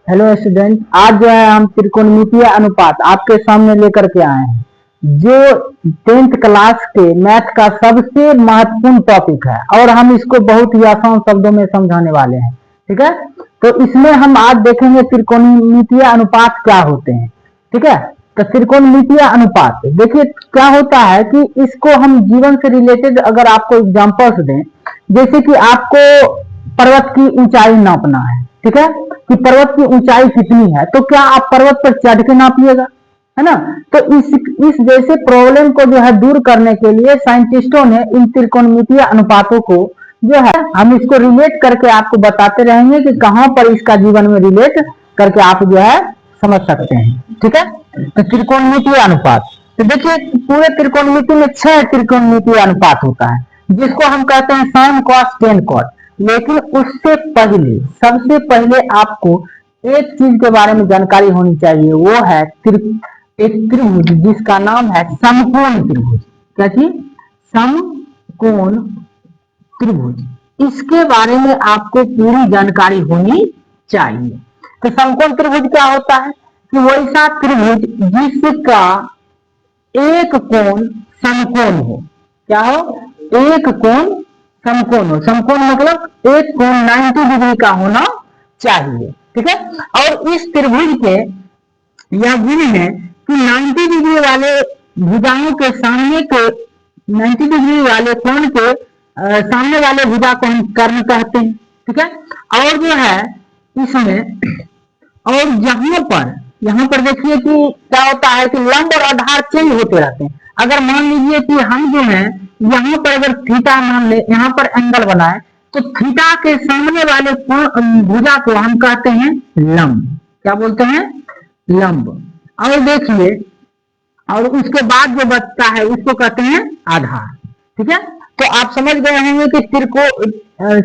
Hello student, आज जो है हम त्रिकोणमितीय अनुपात आपके सामने लेकर के आए हैं जो 10th क्लास के मैथ का सबसे महत्वपूर्ण टॉपिक है और हम इसको बहुत ही आसान शब्दों में समझाने वाले हैं। ठीक है, तो इसमें हम आज देखेंगे त्रिकोणमितीय अनुपात क्या होते हैं। ठीक है, तो त्रिकोणमितीय अनुपात देखिए क्या होता है कि इसको हम जीवन से रिलेटेड अगर आपको एग्जांपल्स दें, जैसे कि आपको पर्वत की ऊंचाई नापना है। ठीक है, कि पर्वत की ऊंचाई कितनी है, तो क्या आप पर्वत पर चढ़ के नापिएगा, है ना। तो इस जैसे प्रॉब्लम को जो है दूर करने के लिए साइंटिस्टों ने इन त्रिकोणमितीय अनुपातों को जो है हम इसको रिलेट करके आपको बताते रहेंगे कि कहां पर इसका जीवन में रिलेट करके आप जो है समझ सकते हैं। ठीक है, तो त्रिकोणमितीय अनुपात, तो देखिए पूरे त्रिकोणमिति में 6 त्रिकोणमितीय अनुपात होता है जिसको हम कहते हैं साइन कॉस टेन कॉस। लेकिन उससे पहले सबसे पहले आपको एक चीज के बारे में जानकारी होनी चाहिए, वो है एक त्रिभुज जिसका नाम है समकोण त्रिभुज। क्या चीज? समकोण त्रिभुज। इसके बारे में आपको पूरी जानकारी होनी चाहिए। तो समकोण त्रिभुज क्या होता है कि वैसा त्रिभुज जिसका एक कोण समकोण हो। क्या हो? एक कोण समकोण हो। समकोण मतलब एक कोण 90 डिग्री का होना चाहिए। ठीक है, और इस त्रिभुज के यह गुण है कि 90 डिग्री वाले भुजाओं के सामने के 90 डिग्री वाले कोण के सामने वाले भुजा को हम कर्ण कहते हैं। ठीक है, और जो है इसमें और यहाँ पर देखिए कि क्या होता है कि लंब और आधार चेंज होते रहते हैं। अगर मान लीजिए कि हम जो है यहाँ पर अगर थीटा मान ले, यहाँ पर एंगल बनाए, तो थीटा के सामने वाले भुजा को हम कहते हैं लंब। क्या बोलते हैं? लंब। और देखिए, और उसके बाद जो बचता है उसको कहते हैं आधार। ठीक है, तो आप समझ गए होंगे कि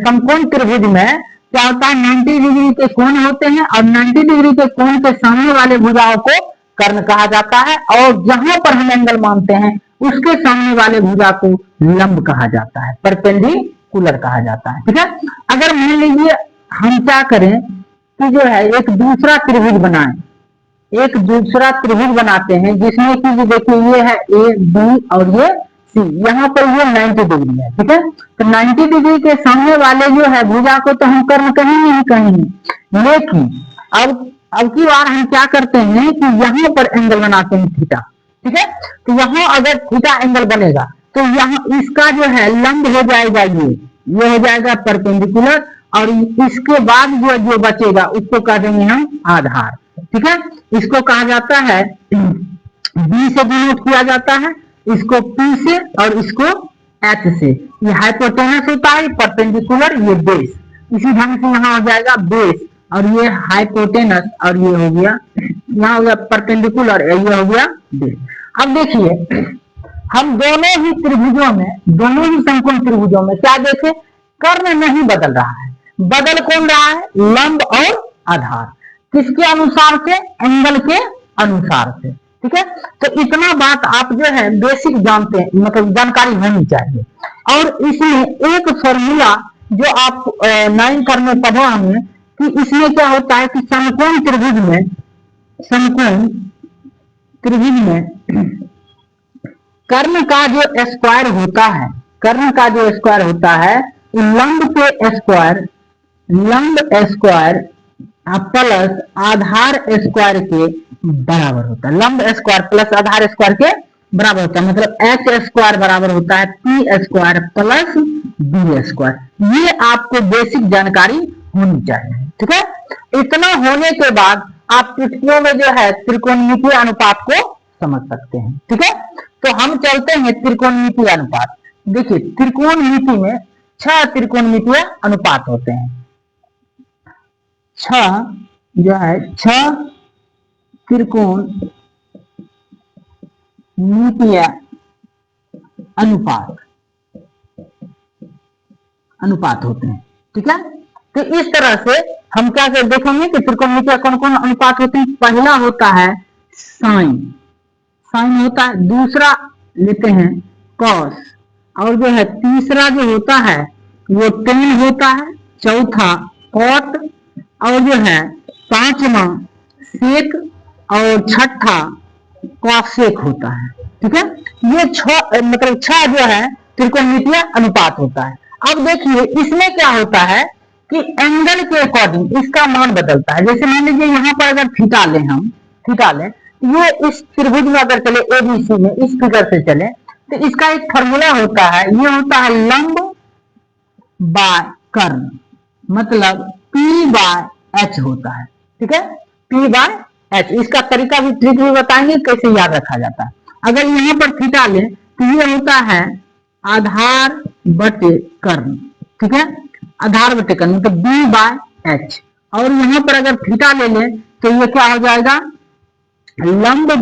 समकोण त्रिभुज में क्या होता है, 90 डिग्री के कोण होते हैं और 90 डिग्री के कोण के सामने वाले भुजाओं को कर्ण कहा जाता है, और जहां पर हम एंगल मानते हैं उसके सामने वाले भुजा को लंब कहा जाता है, परपेंडिकुलर कहा जाता है। ठीक है, अगर मान लीजिए हम क्या करें कि जो है एक दूसरा त्रिभुज बनाएं, एक दूसरा त्रिभुज बनाते हैं जिसमें कि देखिए ये है ए बी और ये सी, यहाँ पर ये 90 डिग्री है। ठीक है, तो 90 डिग्री के सामने वाले जो है भुजा को तो हम कर्ण कहेंगे ही कहेंगे, लेकिन अब की बार हम क्या करते हैं कि यहाँ पर एंगल बनाते हैं थीटा। ठीक है, तो यहाँ अगर थीटा एंगल बनेगा तो यहाँ इसका जो है लंब हो जाएगा, ये हो जाएगा परपेंडिकुलर, और इसके बाद जो बचेगा उसको कह देंगे हम आधार। ठीक है, इसको कहा जाता है बी से डिनोट किया जाता है, इसको P से और इसको H से। ये हाइपोटेनस होता है, परपेंडिकुलर, ये बेस। इसी ढंग से यहाँ हो जाएगा बेस, और ये हाइपोटेनस, और ये हो गया यहाँ हो गया परपेंडिकुलर, ये हो गया बेस। अब देखिए हम दोनों ही त्रिभुजों में, दोनों ही समकोण त्रिभुजों में क्या देखे, कर्ण नहीं बदल रहा है। बदल कौन रहा है? लंब और आधार। किसके अनुसार से? एंगल के अनुसार से। ठीक है, तो इतना बात आप जो है बेसिक जानते हैं, मतलब जानकारी होनी चाहिए। और इसमें एक फॉर्मूला जो आप 9 में पढ़ा हमने कि इसमें क्या होता है कि समकोण त्रिभुज में कर्ण का जो स्क्वायर होता है, कर्ण का जो स्क्वायर होता है लंब के स्क्वायर प्लस आधार स्क्वायर के बराबर होता है। लंब स्क्वायर प्लस आधार स्क्वायर के बराबर होता है, मतलब एच स्क्वायर बराबर होता है p square plus b square. ये आपको बेसिक जानकारी होनी चाहिए। ठीक है, इतना होने के बाद आप चुटकियों में जो है त्रिकोणमितीय अनुपात को समझ सकते हैं। ठीक है, तो हम चलते हैं त्रिकोणमितीय अनुपात। देखिए त्रिकोणमिति में 6 त्रिकोणमितीय अनुपात होते हैं। 6 जो है 6 त्रिकोणमितीय अनुपात होते हैं। ठीक है, तो इस तरह से हम क्या देखेंगे कि त्रिकोणमितीय कौन कौन अनुपात होते हैं। पहला होता है साइन होता है, दूसरा लेते हैं कॉस, और जो है तीसरा जो होता है वो टेन होता है, चौथा कॉट, और जो है पांचवा सेक और छठा कॉसेक होता है। ठीक है, ये मतलब छह जो है त्रिकोणमितीय अनुपात होता है। अब देखिए इसमें क्या होता है कि एंगल के अकॉर्डिंग इसका मान बदलता है। जैसे मान लीजिए यहाँ पर अगर थीटा लें, हम थीटा लें, ये इस त्रिभुज में अगर चले एबीसी में, इस फिगर से चले, तो इसका एक फॉर्मूला होता है, ये होता है लंब बाय कर्ण, मतलब P बाय H होता है। ठीक है, P बाय H। इसका तरीका भी, ट्रिक भी बताएंगे कैसे याद रखा जाता है। अगर यहाँ पर थीटा लें तो ये होता है आधार बटे कर्ण। ठीक है, आधार बटे कर्ण मतलब B बाय H। और यहाँ पर अगर थीटा ले लें तो ये क्या हो जाएगा, लंब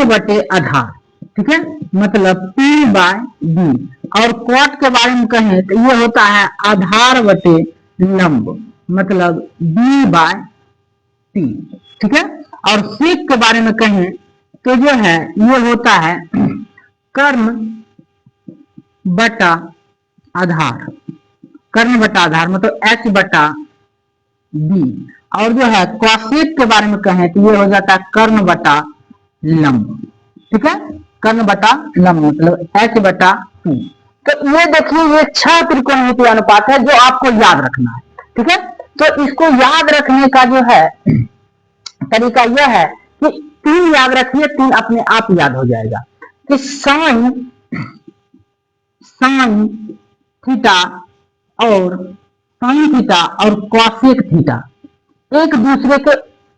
बटे आधार। ठीक है, मतलब P बाय B। और कॉट के बारे में कहें तो ये होता है आधार बटे लंब, मतलब B बाय T। ठीक है, और सेक के बारे में कहें तो जो है ये होता है कर्ण बटा आधार, कर्ण बटा आधार मतलब H बटा B। और जो है कॉसेक के बारे में कहें तो ये हो जाता है कर्ण बटा लंब। ठीक है, कर्ण बटा लंब मतलब H बटा P। तो ये देखिए ये 6 त्रिकोणमितीय अनुपात है जो आपको याद रखना है। ठीक है, तो इसको याद रखने का जो है तरीका यह है कि 3 याद रखिए, 3 अपने आप याद हो जाएगा कि साइन थीटा और कॉसेक थीटा एक दूसरे के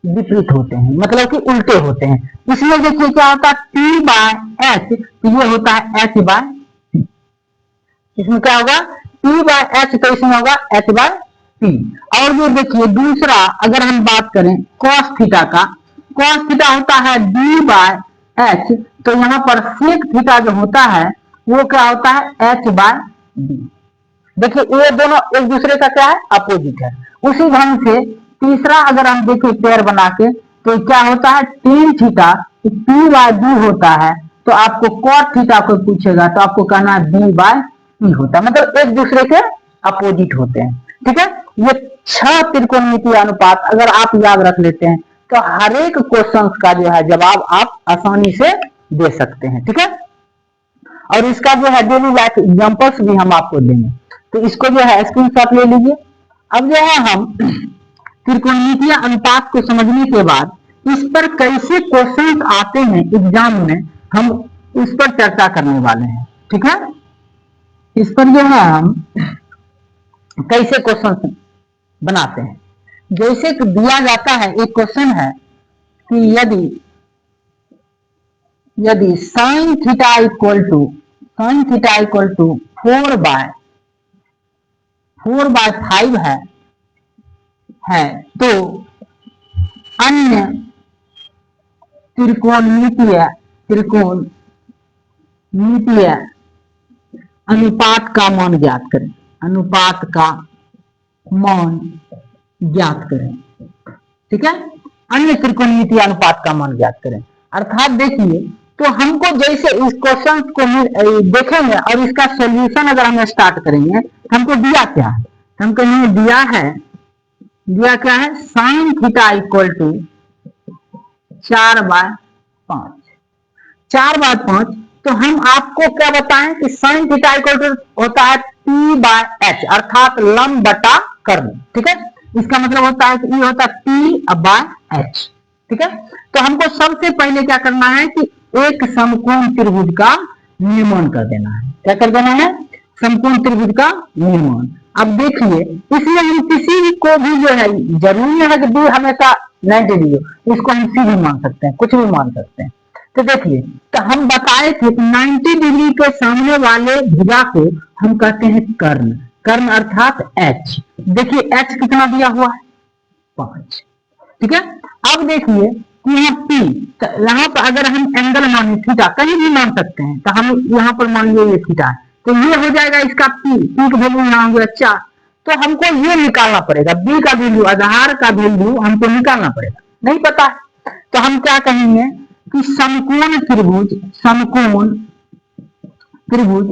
विपरीत होते हैं, मतलब कि उल्टे होते हैं। इसमें देखिए क्या होता है P बाय H, तो ये होता है H बाय P। इसमें क्या होगा P बाय H, तो इसमें होगा H बाय P। और ये देखिए दूसरा अगर हम बात करें कॉस थीटा का, कॉस थीटा होता है D बाय H, तो यहाँ पर सेक थीटा जो होता है वो क्या होता है H बाय D। देखिए ये दोनों एक दूसरे का क्या है, अपोजिट है। उसी ढंग से तीसरा अगर हम देखें पेयर बना के तो क्या होता है tan theta P by D होता है, तो आपको कॉट थीटा को पूछेगा तो आपको कहना D बाय P होता है, मतलब एक दूसरे के अपोजिट होते हैं। ठीक है, ये 6 त्रिकोणमितीय अनुपात अगर आप याद रख लेते हैं तो हर एक क्वेश्चन का जो है जवाब आप आसानी से दे सकते हैं। ठीक है, और इसका जो है डेली लाइफ एग्जांपल्स भी हम आपको देंगे, तो इसको जो है स्क्रीनशॉट ले लीजिए। अब जो है हम त्रिकोणमितीय अनुपात को समझने के बाद इस पर कैसे क्वेश्चन आते हैं एग्जाम में, हम इस पर चर्चा करने वाले हैं। ठीक है, इस पर जो है हम कैसे क्वेश्चन बनाते हैं। जैसे कि दिया जाता है एक क्वेश्चन है कि यदि साइन थीटा इक्वल टू 4/5 है तो अन्य त्रिकोणमितीय अनुपात का मान ज्ञात करें, अनुपात का मान ज्ञात करें। ठीक है, अन्य त्रिकोणमितीय अनुपात का मान ज्ञात करें। अर्थात देखिए तो हमको जैसे इस क्वेश्चन को देखेंगे और इसका सॉल्यूशन अगर हम स्टार्ट करेंगे तो हमको दिया क्या है, हमको ये दिया क्या है साइन थीटा इक्वल टू 4/5। तो हम आपको क्या बताएं कि साइन थीटा इक्वल टू होता है P बाय H, अर्थात लंब बटा कर्ण। ठीक है, इसका मतलब होता है कि ये होता है P बाय H। ठीक है, तो हमको सबसे पहले क्या करना है कि एक समकोण त्रिभुज का निर्माण कर देना है। क्या कर देना है, समकोण त्रिभुज का निर्माण। अब देखिए इसमें हम किसी को भी जो है जरूरी है कि दूर हमेशा 90 डिग्री, इसको हम सी भी मान सकते हैं, कुछ भी मान सकते हैं। तो देखिए तो हम बताए थे कि 90 डिग्री के सामने वाले भुजा को हम कहते हैं कर्ण अर्थात H। देखिए H कितना दिया हुआ है 5। ठीक है, अब देखिए यहाँ P, यहाँ पर अगर हम एंगल माने थीटा, कहीं भी मान सकते हैं, तो हम यहाँ पर मान लिया ये थीटा है, तो ये हो जाएगा इसका P का वैल्यू यहाँ हो गया 4। तो हमको ये निकालना पड़ेगा B का वैल्यू, आधार का वैल्यू हमको निकालना पड़ेगा, नहीं पता है। तो हम क्या कहेंगे कि समकोण त्रिभुज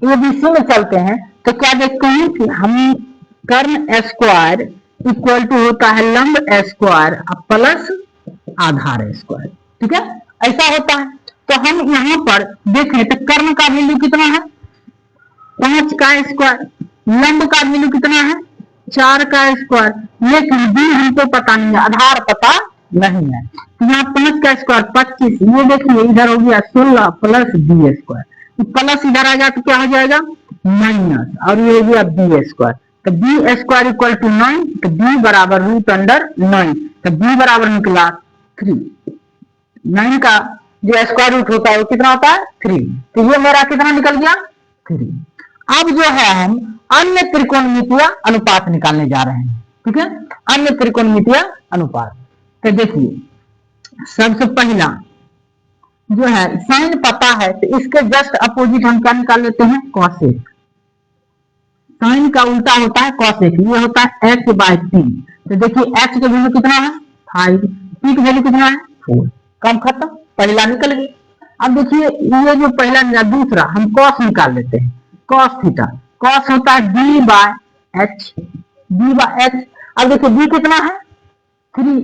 ABC में चलते हैं। तो क्या देखते हैं कि हम कर्ण स्क्वायर इक्वल टू होता है लंब स्क्वायर प्लस आधार स्क्वायर। ठीक है, ऐसा होता है। तो हम यहाँ पर देखें तो कर्ण का वैल्यू कितना है 5 का स्क्वायर, लंब का वैल्यू कितना है 4 का स्क्वायर, लेकिन b हमको पता नहीं है, आधार पता नहीं है। तो यहाँ 5 का स्क्वायर 25, ये देखिए इधर हो गया 16 प्लस बी स्क्वायर, प्लस इधर आ गया तो क्या हो जाएगा माइनस, और ये हो गया बी स्क्वायर। तो बी स्क्वायर इक्वल टू 9, तो बी बराबर रूट अंडर 9, तो बी बराबर निकला 3। 9 का जो स्क्वायर रूट होता है वो कितना होता है 3, तो ये मेरा कितना निकल गया 3। अब जो है हम अन्य त्रिकोणमितीय अनुपात निकालने जा रहे हैं। ठीक है, अन्य त्रिकोणमितीय अनुपात। तो देखिए सबसे पहला जो है साइन पता है तो इसके जस्ट अपोजिट हम क्या निकाल लेते हैं कॉसेक। साइन का उल्टा होता है कॉसेक, ये होता है h बाय p। तो देखिए h का वैल्यू कितना है 5, p का वैल्यू कितना है 4, कम खत्म, पहला निकल गया। अब देखिए ये जो पहला निकला, दूसरा हम कॉस निकाल लेते हैं, कॉस थीटा, कॉस होता है d by h, d by h। अब देखिए b कितना है 3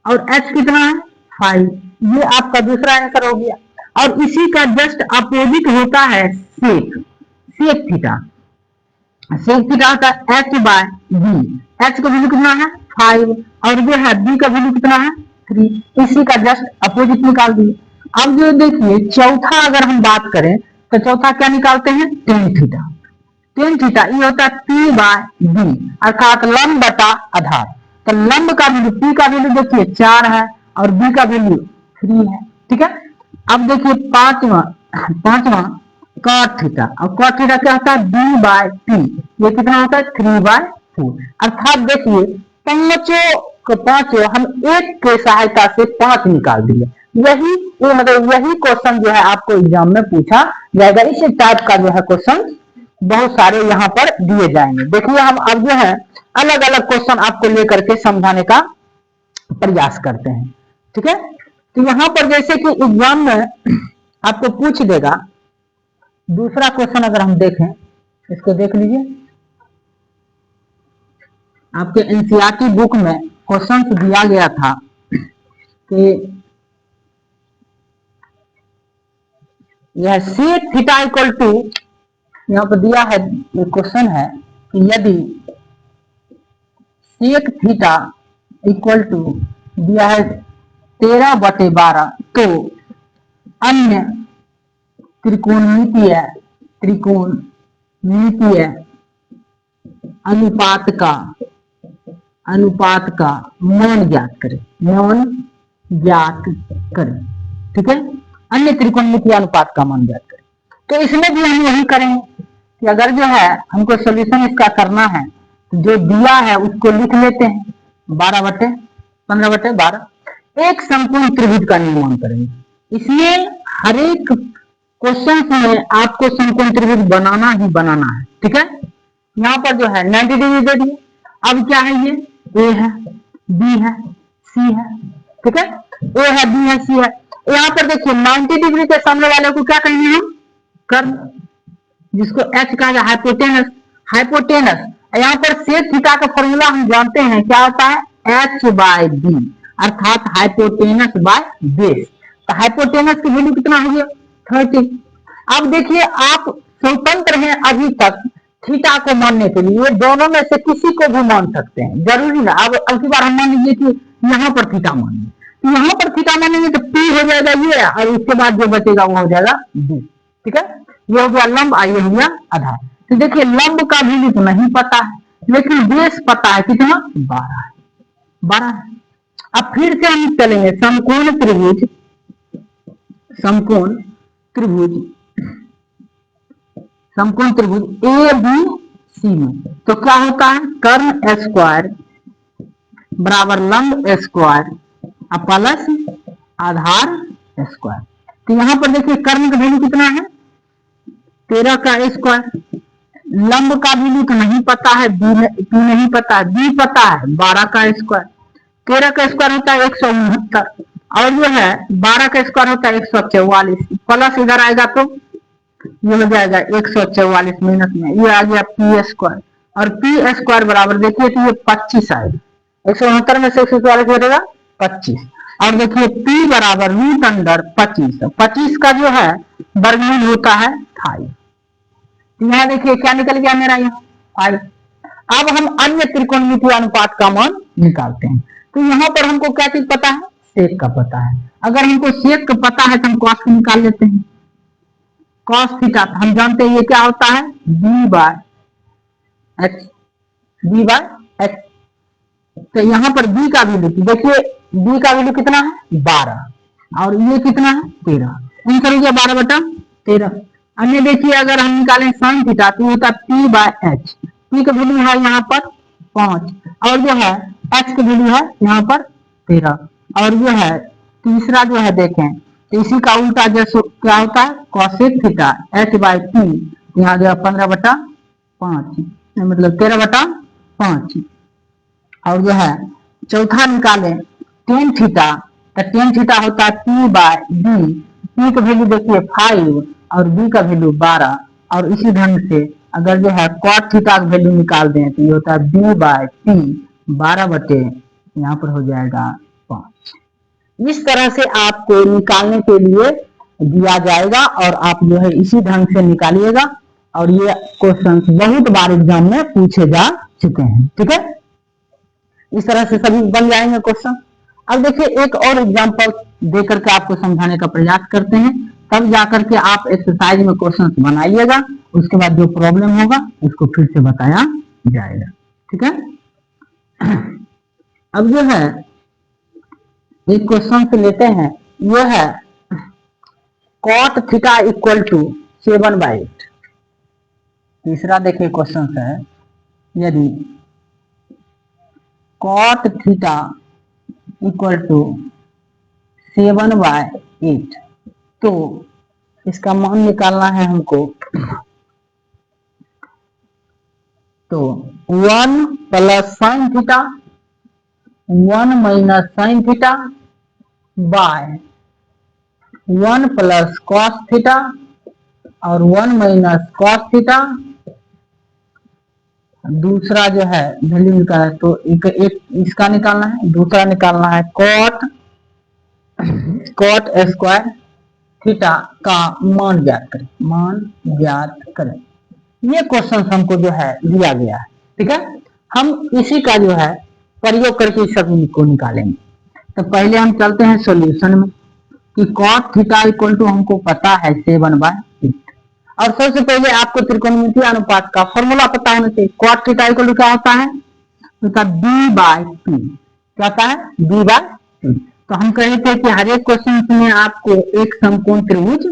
और h कितना है 5, ये आपका दूसरा आंसर हो गया। और इसी का जस्ट अपोजिट होता है सेक, सेक थीटा, सेक थीटा होता है h बाय b, h का वैल्यू कितना है 5 और जो है b का वैल्यू कितना है 3, इसी का जस्ट अपोजिट निकाल दिए। अब जो देखिए चौथा अगर हम बात करें तो चौथा क्या निकालते हैं टेन थीटा, टेन थीटा ये होता है p बाय b अर्थात लंब बटा आधार। तो लंब का वैल्यू p का वैल्यू देखिए 4 है और b का वैल्यू 3 है। ठीक है, अब देखिए पांचवा कॉट थीटा, और कॉट थीटा क्या होता है b बाय p, ये कितना होता है 3 बाय 4। अर्थात देखिए पांचों हम एक के सहायता से 5 निकाल दिए। यही मतलब यही क्वेश्चन जो है आपको एग्जाम में पूछा जाएगा, इस टाइप का जो है क्वेश्चन बहुत सारे यहाँ पर दिए जाएंगे। देखिए हम अब जो है अलग अलग क्वेश्चन आपको लेकर के समझाने का प्रयास करते हैं। ठीक है, तो यहाँ पर जैसे कि एग्जाम में आपको पूछ देगा, दूसरा क्वेश्चन अगर हम देखें, इसको देख लीजिए, आपके एनसीईआरटी बुक में क्वेश्चन दिया गया था कि यह सेक थीटा इक्वल टू, यहाँ पर दिया है क्वेश्चन है कि यदि सेक थीटा इक्वल टू दिया है 13/12 तो अन्य त्रिकोणमितीय अनुपात का मान ज्ञात करें, मान ज्ञात करें। ठीक है, अन्य त्रिकोणमितीय अनुपात का मान ज्ञात करें। तो इसमें भी हम यही करेंगे कि अगर जो है हमको सॉल्यूशन इसका करना है तो जो दिया है उसको लिख लेते हैं 12/15/12, एक समकोण त्रिभुज का निर्माण करेंगे। इसमें हर एक क्वेश्चन में आपको समकोण त्रिभुज बनाना ही बनाना है। ठीक है, यहाँ पर जो है 90 डिग्री दे दिए। अब क्या है, ये ए है, बी है, सी है। ठीक है, ए है, बी है, सी है। यहाँ पर देखिए 90 डिग्री के सामने वाले को क्या कहेंगे हम कर्ण, जिसको एच कहा जाए हाइपोटेनस, हाइपोटेनस। यहाँ पर सेक थीटा का फॉर्मूला हम जानते हैं क्या होता है एच बाय बी अर्थात हाइपोटेनस बाय बेस। तो हाइपोटेनस की वैल्यू कितना हो गया 30। अब देखिए आप स्वतंत्र हैं अभी तक थीटा को मानने के लिए, दोनों में से किसी को भी मान सकते हैं, जरूरी ना। अब अगली बार हम मान लीजिए कि यहाँ पर थीटा मानेंगे, तो यहाँ पर थीटा मानेंगे तो पी हो जाएगा ये, और उसके बाद जो बचेगा वो हो जाएगा बी। ठीक है, ये हो गया लंब, ये हो गया आधार। तो देखिए लंब का वैल्यू तो नहीं पता है, लेकिन बेस पता है कितना 12 है, 12 है। अब फिर से हम चलेंगे समकोण त्रिभुज, समकोण त्रिभुज ए बी सी में। तो क्या होता है कर्ण स्क्वायर बराबर लंब स्क्वायर प्लस आधार स्क्वायर। तो यहाँ पर देखिए कर्ण का वैल्यू कितना है 13 का स्क्वायर, लंब का वैल्यू तो नहीं पता है, बी नहीं पता है, बी पता है 12 का स्क्वायर, 13 का स्क्वायर होता है 169 और जो है 12 का स्क्वायर होता है 144, प्लस इधर आएगा तो ये हो जाएगा 144 मिनट में, ये आ गया पी स्क्वायर और पी स्क्वायर बराबर देखिए तो ये 25 आएगा, 169 में से 144 घटेगा 25। और देखिए पी बराबर रूट अंडर 25, 25 का जो है वर्गमूल होता है 5। यहाँ देखिए क्या निकल गया मेरा, यहाँ 5। अब हम अन्य त्रिकोणमितीय अनुपात का मान निकालते हैं। तो यहाँ पर हमको क्या चीज पता है, सेक का पता है। अगर हमको सेक का पता है तो हम कॉस को निकाल लेते हैं। कॉस थीटा हम जानते हैं ये क्या होता है, b by h, b by h. तो यहाँ पर बी का वैल्यू देखिए, बी का वैल्यू कितना है 12 और ये कितना है 13, आंसर हो गया 12/13। अन्य देखिए अगर हम निकालें साइन थीटा तो होता है पी बाय एच, पी का वैल्यू है यहाँ पर 5 और जो है एच का वैल्यू है यहाँ पर 13। और जो है तीसरा जो है देखें तो इसी का उल्टा जैसे क्या होता है cosec theta H by P, यहाँ जो है 15/5 मतलब 13/5। और जो है चौथा निकालें टेन थीटा, तो टेन थीटा होता है पी बाय बी, पी का वैल्यू देखिए 5 और बी का वैल्यू 12। और इसी ढंग से अगर जो है कॉट थीटा का वैल्यू निकाल दें तो ये होता है बी बाय पी 12 यहाँ पर हो जाएगा 5। इस तरह से आपको निकालने के लिए दिया जाएगा और आप जो है इसी ढंग से निकालिएगा। और ये क्वेश्चन बहुत बार एग्जाम में पूछे जा चुके हैं, ठीक है। इस तरह से सभी बन जाएंगे क्वेश्चन। अब देखिए एक और एग्जांपल देकर के आपको समझाने का प्रयास करते हैं, तब जाकर के आप एक्सरसाइज में क्वेश्चन बनाइएगा। उसके बाद जो प्रॉब्लम होगा उसको फिर से बताया जाएगा, ठीक है। अब जो है एक क्वेश्चन से लेते हैं, यह है कॉट थीटा इक्वल टू 7/8। तीसरा देखिए क्वेश्चन है, यदि कॉट थीटा इक्वल टू 7/8 तो इसका मान निकालना है हमको। तो 1 plus sine theta 1 minus sine theta by 1 plus cos theta और 1 माइनस कॉस थीटा। दूसरा जो है वैल्यू निकालना है तो एक इसका निकालना है, दूसरा निकालना है कॉट स्क्वायर थीटा का मान ज्ञात करें, मान ज्ञात करें। ये क्वेश्चन हमको जो है दिया गया है, ठीक है। हम इसी का जो है प्रयोग करके सभी को निकालेंगे। तो पहले हम चलते हैं सॉल्यूशन में कि कॉट थीटा इक्वल टू हमको पता है 7/8। और सबसे पहले आपको त्रिकोणमितीय अनुपात का फॉर्मूला पता होना चाहिए। कॉट थीटा इक्वल टू क्या होता है, बी बाय पी, क्या होता है बी बाय पी। तो हम कह रहे थे कि हर एक क्वेश्चन में आपको एक समकोण त्रिभुज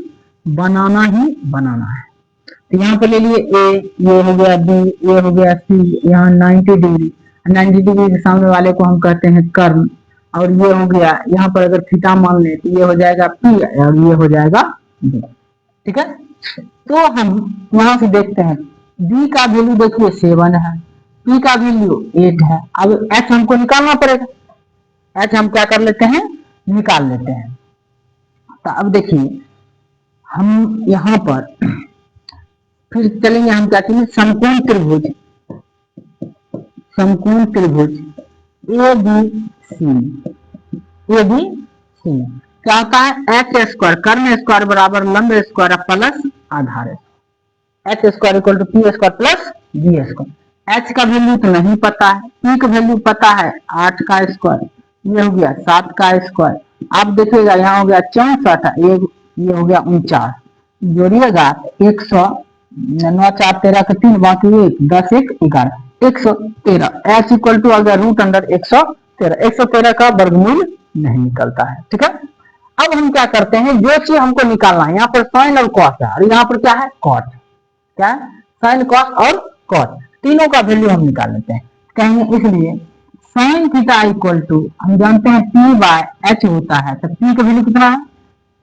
बनाना ही बनाना है। तो यहाँ पे ले लिए ए, ये हो गया बी, ये हो गया सी, यहाँ 90 डिग्री, 90 डिग्री के सामने वाले को हम कहते हैं कर्ण। और ये हो गया यहाँ पर अगर थीटा मान ले तो ये हो जाएगा पी और ये हो जाएगा बी, ठीक है। तो हम यहाँ से देखते हैं बी का वैल्यू देखिए 7 है, पी का वैल्यू 8 है। अब एच हमको निकालना पड़ेगा, एच हम क्या कर लेते हैं निकाल लेते हैं। तो अब देखिए हम यहाँ पर फिर चलेंगे, हम क्या करेंगे समकोण त्रिभुज, समकोण त्रिभुज A B C, A B C क्या होता है एच स्क्वायर कर्ण स्क्वायर बराबर लंब स्क्वायर प्लस आधार, h square equal to p square plus b square. H का वैल्यू तो नहीं पता है, पी का वैल्यू पता है 8 का स्क्वायर, ये हो गया 7 का स्क्वायर। आप देखिएगा यहाँ हो गया 64, ये हो गया 49, जोड़िएगा 100, 9 4 13 का 3 बाकी 1 10 1 11 113। एच इक्वल टू अगर रूट अंडर 113 का वर्गमूल नहीं निकलता है, ठीक है। अब हम क्या करते हैं, जो चीज हमको निकालना है, यहाँ पर साइन और कॉस है और यहाँ पर क्या है कॉट, क्या है साइन कॉस और कॉट, तीनों का वैल्यू हम निकाल लेते हैं कहेंगे। इसलिए साइन थीटा इक्वल टू हम जानते हैं पी बाय एच होता है, तो पी का वैल्यू कितना है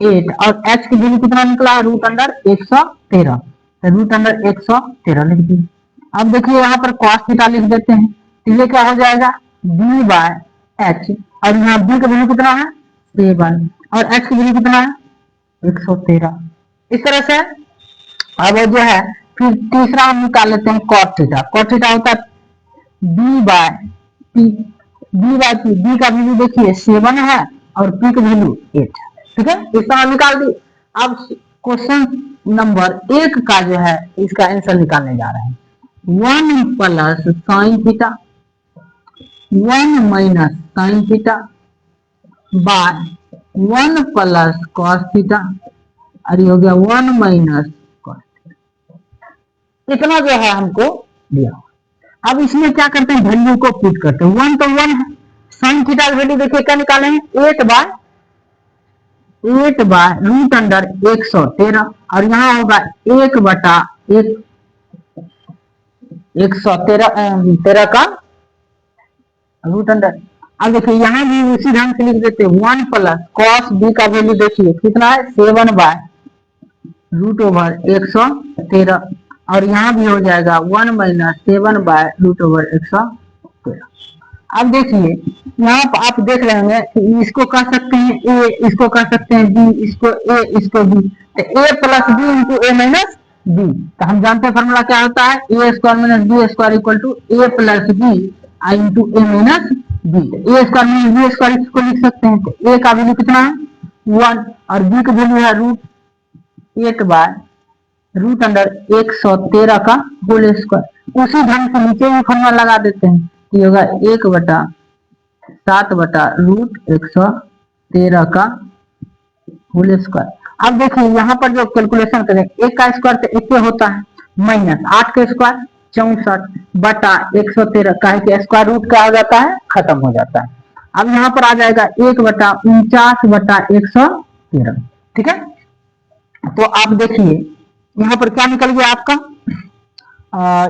8 और एच की वैल्यू कितना निकला है रूट अंडर 113, तो रूट अंडर 113 लिख दिए। अब देखिए यहाँ पर कॉस थीटा लिख देते हैं, तो ये क्या हो जाएगा बी बाय एच और यहाँ बी का वैल्यू कितना है 7 और एच की वैल्यू कितना है 113। इस तरह से अब जो है फिर तीसरा हम निकाल लेते हैं कॉट थीटा। कॉट थीटा होता है b by p, b by p. B का वैल्यू देखिए 7 है और पी का वैल्यू 8 है, ठीक है। इस तरह निकाल दी। अब क्वेश्चन नंबर 1 का जो है इसका आंसर निकालने जा रहे हैं। 1 plus sine theta 1 minus sine theta by 1 plus cos theta, और ये हो गया 1 माइनस कॉस थीटा। इतना जो है हमको दिया। अब इसमें क्या करते हैं, वैल्यू को पुट करते हैं। 1 तो 1 है, साइन थीटा की वैल्यू देखिए क्या निकाले हैं 8 बाय रूट अंडर 113, और यहाँ होगा 1 बटा 113 का रूट अंडर। अब देखिए यहाँ भी उसी ढंग से लिख देते हैं 1 प्लस कॉस बी का वैल्यू देखिए कितना है 7 बाय रूट ओवर 113, और यहाँ भी हो जाएगा 1 माइनस 7 बाय रूट ओवर 113। अब देखिए यहाँ पर आप देख रहे होंगे कि इसको कह सकते हैं ए, इसको कह सकते हैं बी, इसको ए, इसको बी। तो A plus B into A minus B, तो हम जानते हैं फॉर्मूला क्या होता है, A square minus B square equal to A plus B into A minus B. A square minus B square इसको लिख सकते हैं। तो ए का वैल्यू कितना है 1, और बी का वैल्यू है रूट 8 बाय रूट अंडर 113 का होल स्क्वायर। उसी ढंग से नीचे भी फॉर्मूला लगा देते हैं, ये होगा 1 बटा 7 बटा रूट 113 का होल स्क्वायर। अब देखिए यहाँ पर जो कैलकुलेशन करें, 1 का स्क्वायर तो 1 होता है, माइनस 8 का स्क्वायर 64 बटा 113 का है, स्क्वायर रूट का आ जाता है, खत्म हो जाता है। अब यहाँ पर आ जाएगा 1 बटा 49 बटा 113, ठीक है। तो आप देखिए यहाँ पर क्या निकल गया आपका,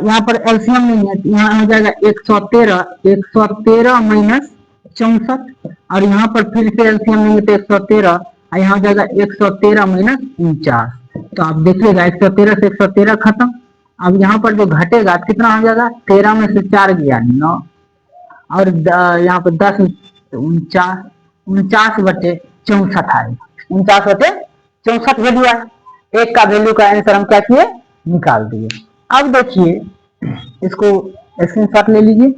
यहाँ पर एलसीएम नहीं है, यहाँ हो जाएगा 113 माइनस 64, और यहाँ पर फिर से एलसीएम नहीं है तो 113, और यहाँ हो जाएगा 113 माइनस 49। तो आप देखिएगा 113 से 113 खत्म। अब यहाँ पर जो घटेगा कितना हो जाएगा, 13 में से 4 गया 9, और यहाँ पर 10 49 बटे 64 आएगा, 49 बटे 64 वैल्यू आए। एक का वैल्यू का आंसर हम क्या किए, निकाल दिए। अब देखिए इसको स्क्रीनशॉट ले लीजिए।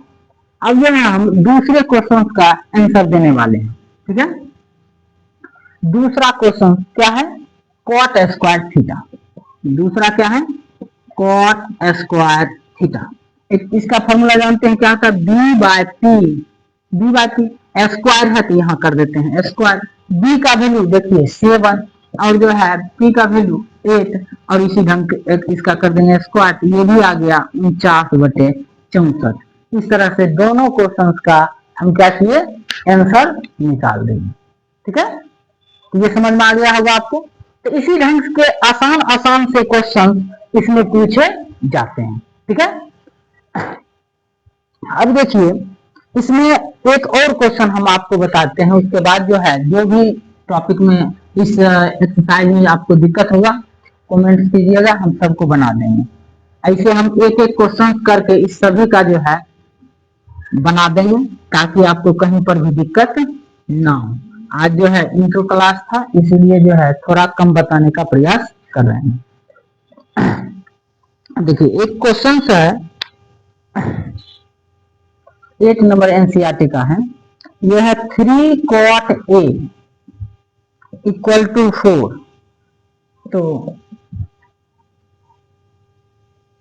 अब जो है हम दूसरे क्वेश्चन का आंसर देने वाले हैं, ठीक है। दूसरा क्वेश्चन क्या है, कॉट स्क्वायर थीटा। दूसरा क्या है, कॉट स्क्वायर थीटा। इसका फॉर्मूला जानते हैं क्या होता है, बी बाय पी स्क्वायर है तो यहाँ कर देते हैं स्क्वायर। बी का वैल्यू देखिए 7, और जो है पी का वैल्यू 8, और इसी ढंग इसका कर देंगे स्क्वायर, ये भी आ गया 49 बटे 64। इस तरह से दोनों क्वेश्चंस का हम क्या किए, आंसर निकाल देंगे, ठीक है। तो ये समझ में आ गया होगा आपको। तो इसी ढंग के आसान से क्वेश्चन इसमें पूछे जाते हैं, ठीक है। अब देखिए इसमें एक और क्वेश्चन हम आपको बताते हैं, उसके बाद जो है जो भी टॉपिक में इस एक्सरसाइज में आपको दिक्कत होगा कमेंट्स कीजिएगा, हम सबको बना देंगे। ऐसे हम एक एक क्वेश्चन करके इस सभी का जो है बना देंगे, ताकि आपको कहीं पर भी दिक्कत ना हो। आज जो है इंट्रो क्लास था, इसीलिए जो है थोड़ा कम बताने का प्रयास कर रहे हैं। देखिए एक क्वेश्चन है 8 नंबर एनसीईआरटी का है, यह है 3 cot A इक्वल टू 4। तो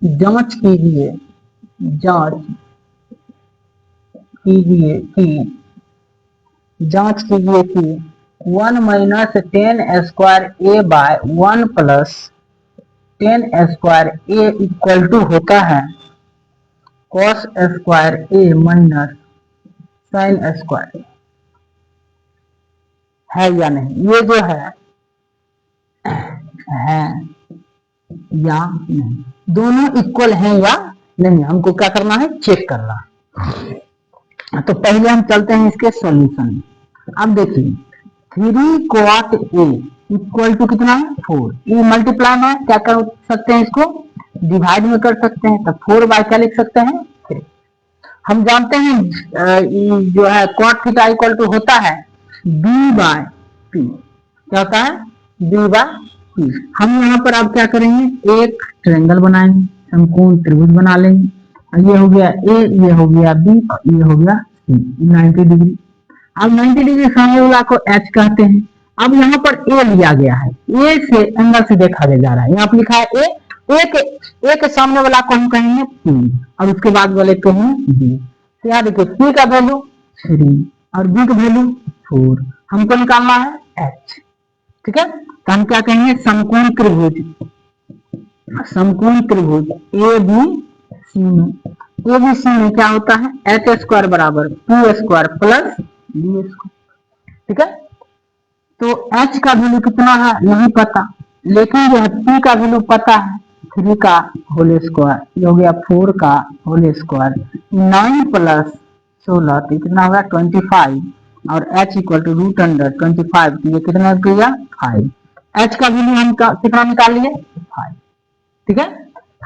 जांच कीजिए कि 1 minus 10 square a by 1 plus 10 square a equal to होता है cos square a minus sine square है या नहीं। ये जो है या नहीं, दोनों इक्वल हैं या नहीं, हमको क्या करना है, चेक करना है। तो पहले हम चलते हैं इसके सॉल्यूशन में। अब देखिए 3 cot A इक्वल टू कितना है 4, ये मल्टीप्लाई है, क्या कर सकते हैं, इसको डिवाइड में कर सकते हैं। तो 4 बाय क्या लिख सकते हैं 3। हम जानते हैं जो है cot थीटा इक्वल टू होता है b बाय p, क्या होता है b बाय P। हम यहाँ पर अब क्या करेंगे, एक ट्रायंगल बनाएंगे, समकोण त्रिभुज बना लेंगे। ये हो गया A, ये हो गया B, ये हो गया C, 90 डिग्री। अब 90 डिग्री सामने वाला को H कहते हैं। अब यहाँ पर A लिया गया है, A से एंगल से देखा जा रहा है, यहाँ पर लिखा है A के सामने वाला को हम कहेंगे P, और उसके बाद वाले को हम B। तो यहाँ देखिए P का वैल्यू 3 और B का वैल्यू 4, हमको निकालना है H। ठीक है, तो हम क्या कहेंगे, समकोण त्रिभुज ABC में क्या होता है, एच स्क्वायर बराबर p square plus b square. ठीक है, तो एच का वैल्यू कितना है नहीं पता, लेकिन जो है पी का वैल्यू पता है, 3 का होल स्क्वायर, ये हो गया 4 का होल स्क्वायर, 9 प्लस 16 तो कितना होगा 25, और h equal to root under 25, तो ये कितना किया 5। h का वैल्यू हम कितना निकाल लिए 5। ठीक है,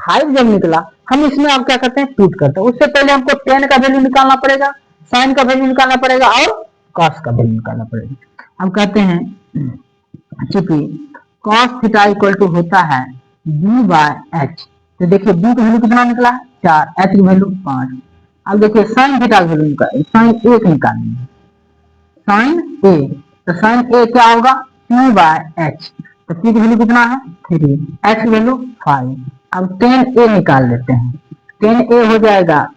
5 जब निकला, हम इसमें आप क्या करते हैं, पुट करते हैं। उससे पहले हमको tan का वैल्यू निकालना पड़ेगा, sin का वैल्यू निकालना पड़ेगा, और cos का वैल्यू निकालना पड़ेगा। हम कहते हैं चूंकि cos थीटा इक्वल टू होता है b बाय h, तो देखिए b का वैल्यू कितना निकला 4, h की वैल्यू 5। अब देखिए sin थीटा का वैल्यू निकाल, sin a निकालेंगे, sin a, तो sin a क्या होगा p बाय h, तो p की वैल्यू कितना है 3, h की वैल्यू 5। अब tan a निकाल लेते हैं, tan a हो जाएगा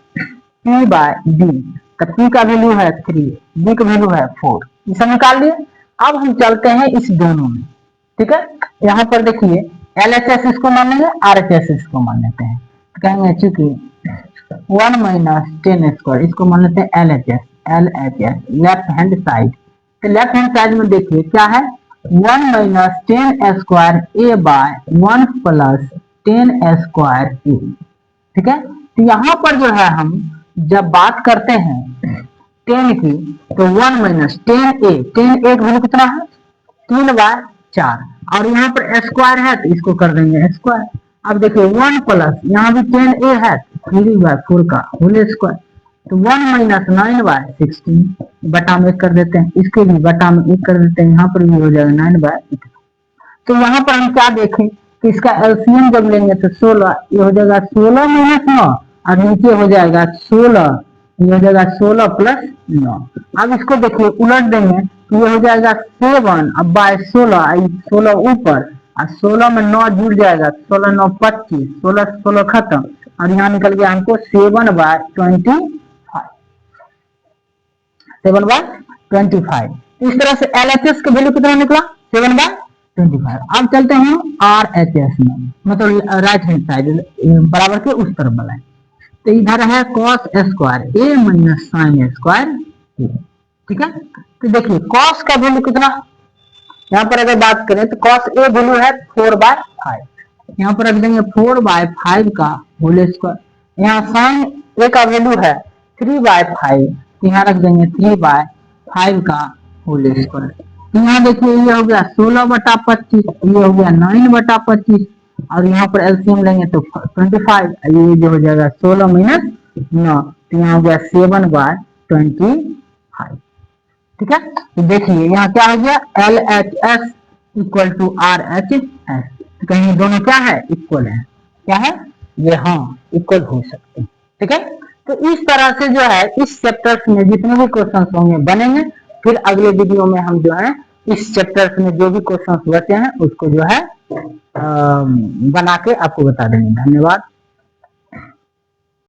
p बाय b, तो p का वैल्यू है 3, b का वैल्यू है 4, इसे निकाल लिए। अब हम चलते हैं इस दोनों में। ठीक है, यहाँ पर देखिए LHS इसको मान लेंगे, RHS इसको मान लेते हैं, तो कहेंगे चूंकि 1 माइनस 10 स्क्वायर इसको मान लेते हैं LHS लेफ्ट हैंड साइड। तो लेफ्ट हैंड साइड में देखिए क्या है, 1 minus 10 square a by 1 plus 10 square a। ठीक है, तो यहाँ पर जो है हम जब बात करते हैं 10 की, तो 1 माइनस 10a का वैल्यू कितना है 3 बाय 4, और यहाँ पर स्क्वायर है तो इसको कर देंगे स्क्वायर। अब देखिए 1 प्लस यहाँ भी 10a है, 3 बाय 4 का होल स्क्वायर, तो 1 माइनस 9 बाय 16 बटा में 1 कर देते हैं, इसके भी बटा में 1 कर देते हैं, यहाँ पर भी हो जाएगा 9 बाय 1। तो यहाँ पर हम क्या देखें कि इसका एलसीएम जब लेंगे तो 16, ये हो जाएगा 16 माइनस 9, और नीचे हो जाएगा 16, ये हो जाएगा 16 प्लस 9। अब इसको देखिए उलट देंगे तो ये हो जाएगा 7 अब बाय 16, 16 ऊपर और 16 में 9 जुड़ जाएगा, 16 9 25, 16 16 खत्म, और यहाँ निकल गया हमको 7 बाय 25, 7 बाय 25। इस तरह से LHS का वैल्यू कितना निकला 7 बाय 25। अब चलते हैं RHS में, मतलब राइट हैंड साइड बराबर के उस तरफ वाला है, तो इधर है cos square a minus sin square a। ठीक है, तो देखिए cos का वैल्यू कितना, यहाँ पर अगर बात करें तो cos a वैल्यू है 4 बाय 5, यहाँ पर रख देंगे 4 बाय 5 का होल स्क्वायर, यहाँ sin a का वैल्यू है 3 बाय 5, यहाँ रख देंगे 3 बाय 5 का होल स्क्वायर। यहाँ देखिए ये हो गया 16 बटा 25, ये हो गया 9 बटा 25, और यहाँ पर एलसीएम लेंगे तो 25, ये जो हो जाएगा 16 माइनस 9, तो यहाँ हो गया 7 बाय 25। ठीक है, तो देखिए यहाँ क्या हो गया LHS इक्वल टू RHS, तो कहीं दोनों क्या है इक्वल है, क्या है ये, हाँ इक्वल हो सकते हैं। ठीक है, तो इस तरह से जो है इस चैप्टर्स में जितने भी क्वेश्चन होंगे बनेंगे, फिर अगले वीडियो में हम जो है इस चैप्टर्स में जो भी क्वेश्चन बचे हैं उसको जो है बना के आपको बता देंगे। धन्यवाद।